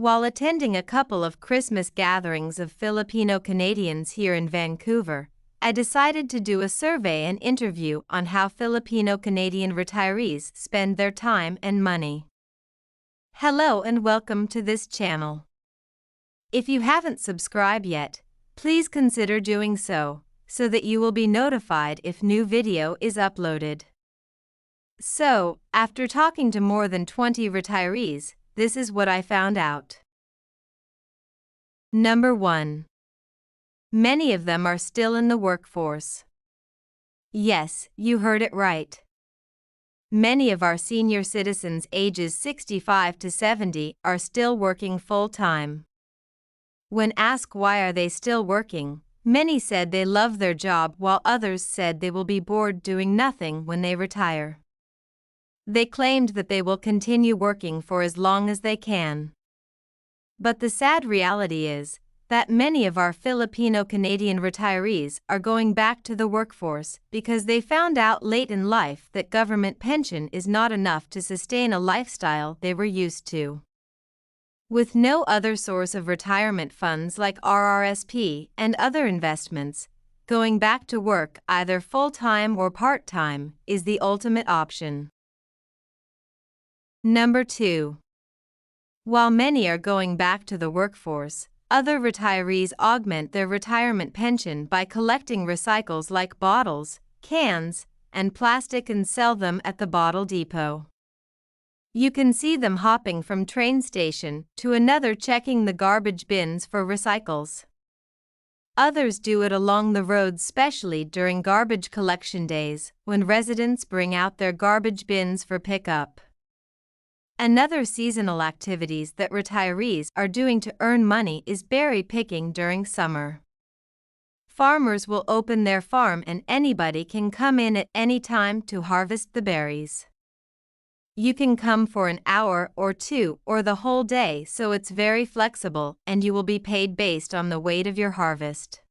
While attending a couple of Christmas gatherings of Filipino Canadians here in Vancouver, I decided to do a survey and interview on how Filipino-Canadian retirees spend their time and money. Hello and welcome to this channel. If you haven't subscribed yet, please consider doing so that you will be notified if new video is uploaded. So, after talking to more than 20 retirees, this is what I found out. Number 1. Many of them are still in the workforce. Yes, you heard it right. Many of our senior citizens ages 65 to 70 are still working full-time. When asked why are they still working, many said they love their job while others said they will be bored doing nothing when they retire. They claimed that they will continue working for as long as they can. But the sad reality is that many of our Filipino-Canadian retirees are going back to the workforce because they found out late in life that government pension is not enough to sustain a lifestyle they were used to. With no other source of retirement funds like RRSP and other investments, going back to work either full-time or part-time is the ultimate option. Number 2. While many are going back to the workforce, other retirees augment their retirement pension by collecting recycles like bottles, cans, and plastic and sell them at the bottle depot. You can see them hopping from train station to another checking the garbage bins for recycles. Others do it along the roads, especially during garbage collection days when residents bring out their garbage bins for pickup. Another seasonal activities that retirees are doing to earn money is berry picking during summer. Farmers will open their farm and anybody can come in at any time to harvest the berries. You can come for an hour or two or the whole day, so it's very flexible and you will be paid based on the weight of your harvest.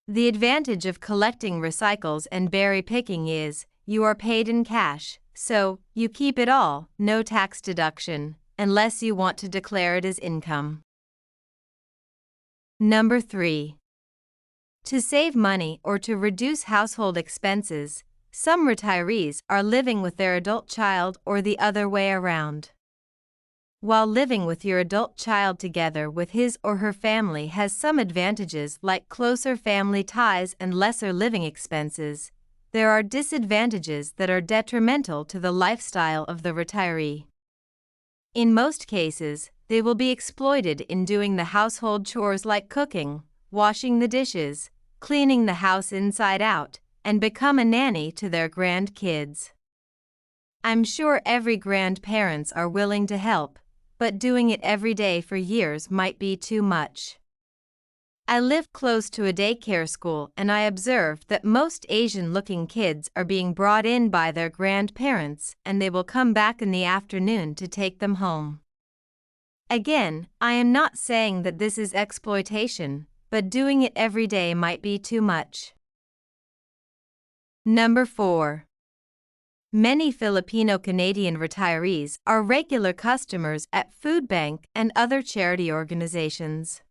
The advantage of collecting recycles and berry picking is you are paid in cash, so you keep it all, no tax deduction, unless you want to declare it as income. Number 3. To save money or to reduce household expenses, some retirees are living with their adult child or the other way around. While living with your adult child together with his or her family has some advantages like closer family ties and lesser living expenses, there are disadvantages that are detrimental to the lifestyle of the retiree. In most cases, they will be exploited in doing the household chores like cooking, washing the dishes, cleaning the house inside out, and become a nanny to their grandkids. I'm sure every grandparents are willing to help, but doing it every day for years might be too much. I live close to a daycare school and I observed that most Asian-looking kids are being brought in by their grandparents and they will come back in the afternoon to take them home. Again, I am not saying that this is exploitation, but doing it every day might be too much. Number 4. Many Filipino-Canadian retirees are regular customers at food bank and other charity organizations.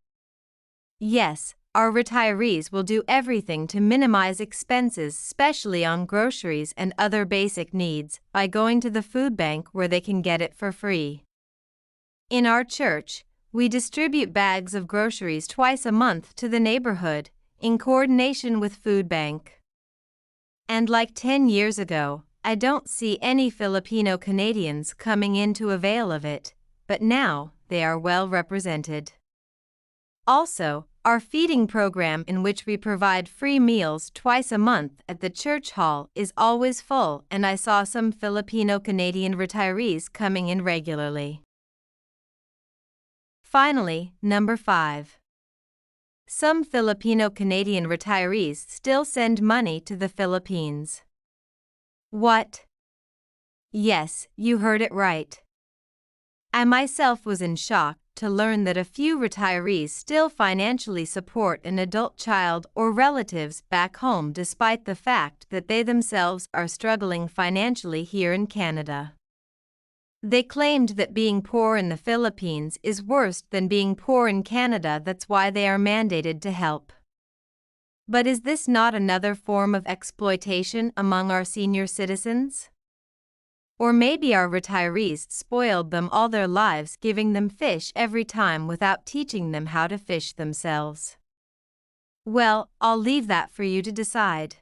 Yes, our retirees will do everything to minimize expenses, especially on groceries and other basic needs, by going to the food bank where they can get it for free. In our church, we distribute bags of groceries twice a month to the neighborhood, in coordination with food bank. And like 10 years ago, I don't see any Filipino Canadians coming in to avail of it, but now they are well represented. Also, our feeding program in which we provide free meals twice a month at the church hall is always full, and I saw some Filipino-Canadian retirees coming in regularly. Finally, number 5. Some Filipino-Canadian retirees still send money to the Philippines. What? Yes, you heard it right. I myself was in shock to learn that a few retirees still financially support an adult child or relatives back home despite the fact that they themselves are struggling financially here in Canada. They claimed that being poor in the Philippines is worse than being poor in Canada, that's why they are mandated to help. But is this not another form of exploitation among our senior citizens? Or maybe our retirees spoiled them all their lives, giving them fish every time without teaching them how to fish themselves. Well, I'll leave that for you to decide.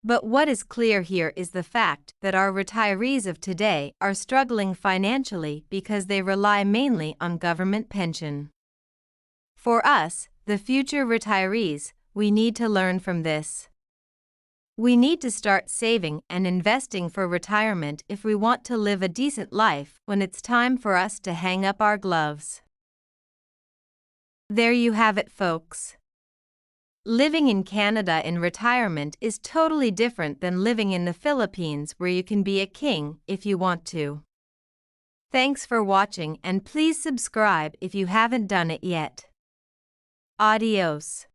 But what is clear here is the fact that our retirees of today are struggling financially because they rely mainly on government pension. For us, the future retirees, we need to learn from this. We need to start saving and investing for retirement if we want to live a decent life when it's time for us to hang up our gloves. There you have it, folks. Living in Canada in retirement is totally different than living in the Philippines, where you can be a king if you want to. Thanks for watching, and please subscribe if you haven't done it yet. Adios.